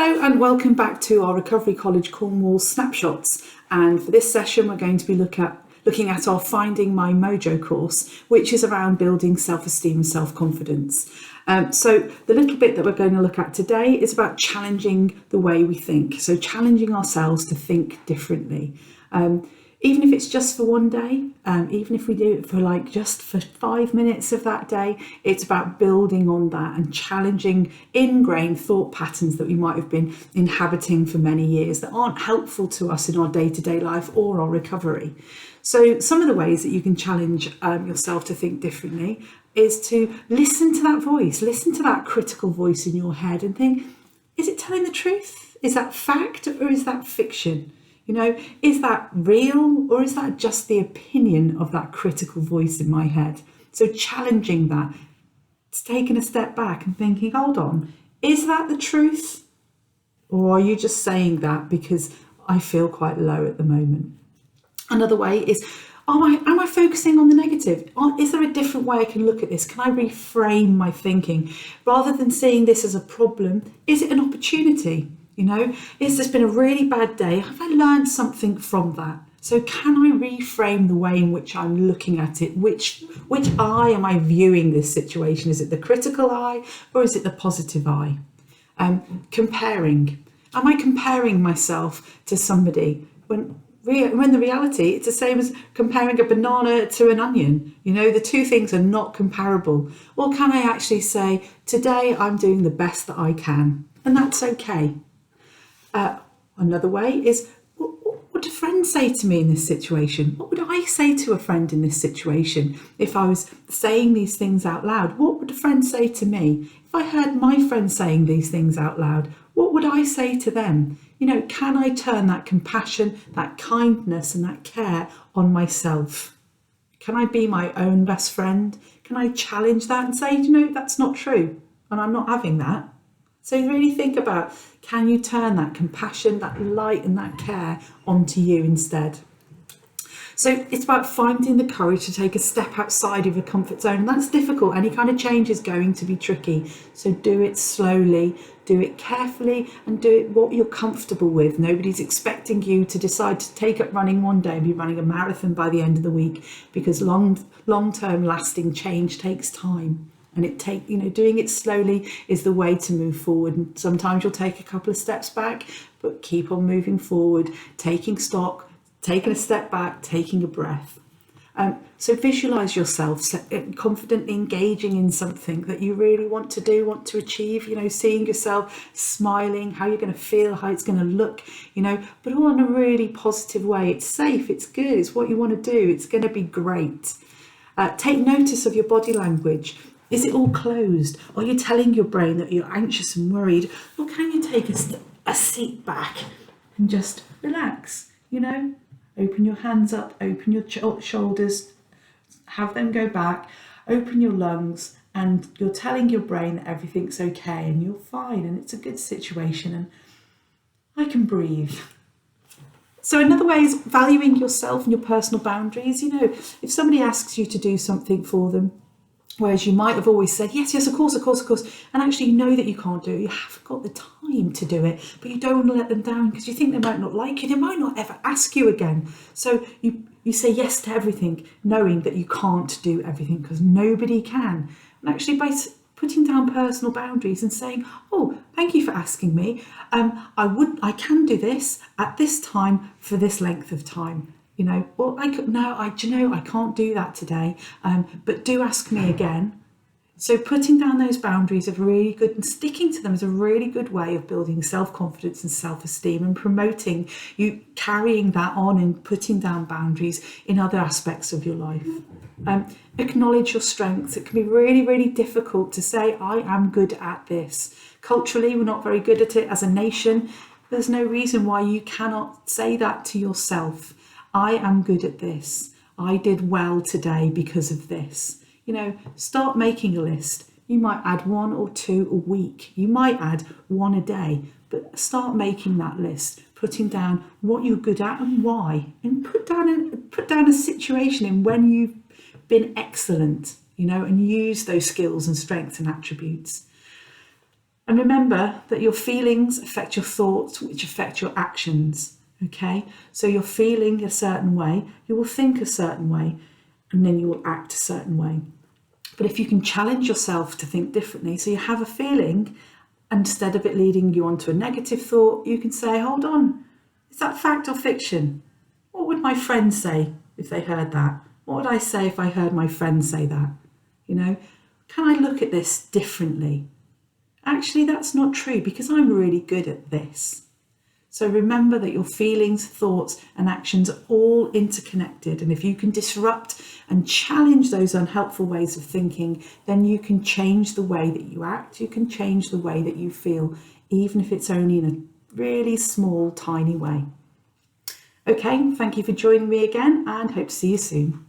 Hello and welcome back to our Recovery College Cornwall snapshots, and for this session we're going to be looking at our Finding My Mojo course, which is around building self-esteem and self-confidence. So the little bit that we're going to look at today is about challenging the way we think, so challenging ourselves to think differently. Even if it's just for one day, even if we do it for just for 5 minutes of that day, it's about building on that and challenging ingrained thought patterns that we might have been inhabiting for many years that aren't helpful to us in our day-to-day life or our recovery. So some of the ways that you can challenge yourself to think differently is to listen to that voice, listen to that critical voice in your head and think, is it telling the truth? Is that fact or is that fiction? You know, is that real or is that just the opinion of that critical voice in my head? So challenging that, it's taking a step back and thinking, hold on, is that the truth? Or are you just saying that because I feel quite low at the moment? Another way is, am I focusing on the negative? Is there a different way I can look at this? Can I reframe my thinking? Rather than seeing this as a problem, is it an opportunity? You know, it's just been a really bad day. Have I learned something from that? So can I reframe the way in which I'm looking at it? Which eye am I viewing this situation? Is it the critical eye or is it the positive eye? Comparing. Am I comparing myself to somebody when the reality, it's the same as comparing a banana to an onion? You know, the two things are not comparable. Or can I actually say, today I'm doing the best that I can, and that's okay. Another way is, what do friends say to me in this situation? What would I say to a friend in this situation if I was saying these things out loud? What would a friend say to me? If I heard my friend saying these things out loud, what would I say to them? You know, can I turn that compassion, that kindness and that care on myself? Can I be my own best friend? Can I challenge that and say, you know, that's not true and I'm not having that? So really think about, can you turn that compassion, that light and that care onto you instead? So it's about finding the courage to take a step outside of your comfort zone. And that's difficult. Any kind of change is going to be tricky. So do it slowly, do it carefully and do it what you're comfortable with. Nobody's expecting you to decide to take up running one day and be running a marathon by the end of the week, because long-term lasting change takes time. And doing it slowly is the way to move forward. And sometimes you'll take a couple of steps back, but keep on moving forward, taking stock, taking a step back, taking a breath. So visualize yourself confidently engaging in something that you really want to do, want to achieve, you know, seeing yourself smiling, how you're going to feel, how it's going to look, you know, but all in a really positive way. It's safe, it's good, it's what you want to do, it's going to be great. Take notice of your body language. Is it all closed? Are you telling your brain that you're anxious and worried? Or can you take a seat back and just relax, you know? Open your hands up, open your shoulders, have them go back, open your lungs, and you're telling your brain that everything's okay and you're fine and it's a good situation and I can breathe. So another way is valuing yourself and your personal boundaries. You know, if somebody asks you to do something for them, whereas you might have always said, yes, of course, and actually you know that you can't do it, you haven't got the time to do it, but you don't want to let them down because you think they might not like you, they might not ever ask you again. So you say yes to everything, knowing that you can't do everything because nobody can. And actually by putting down personal boundaries and saying, oh, thank you for asking me, I can do this at this time for this length of time. You know, well, I can't do that today, but do ask me again. So putting down those boundaries are really good, and sticking to them is a really good way of building self-confidence and self-esteem and promoting you carrying that on and putting down boundaries in other aspects of your life. Acknowledge your strengths. It can be really, really difficult to say, I am good at this. Culturally, we're not very good at it as a nation. There's no reason why you cannot say that to yourself. I am good at this. I did well today because of this. You know, start making a list. You might add 1 or 2 a week. You might add 1 a day, but start making that list, putting down what you're good at and why, and put down a situation in when you've been excellent, you know, and use those skills and strengths and attributes. And remember that your feelings affect your thoughts, which affect your actions. Okay, so you're feeling a certain way, you will think a certain way, and then you will act a certain way. But if you can challenge yourself to think differently, so you have a feeling, and instead of it leading you onto a negative thought, you can say, hold on, is that fact or fiction? What would my friends say if they heard that? What would I say if I heard my friends say that? You know, can I look at this differently? Actually, that's not true because I'm really good at this. So remember that your feelings, thoughts, and actions are all interconnected. And if you can disrupt and challenge those unhelpful ways of thinking, then you can change the way that you act. You can change the way that you feel, even if it's only in a really small, tiny way. Okay, thank you for joining me again and hope to see you soon.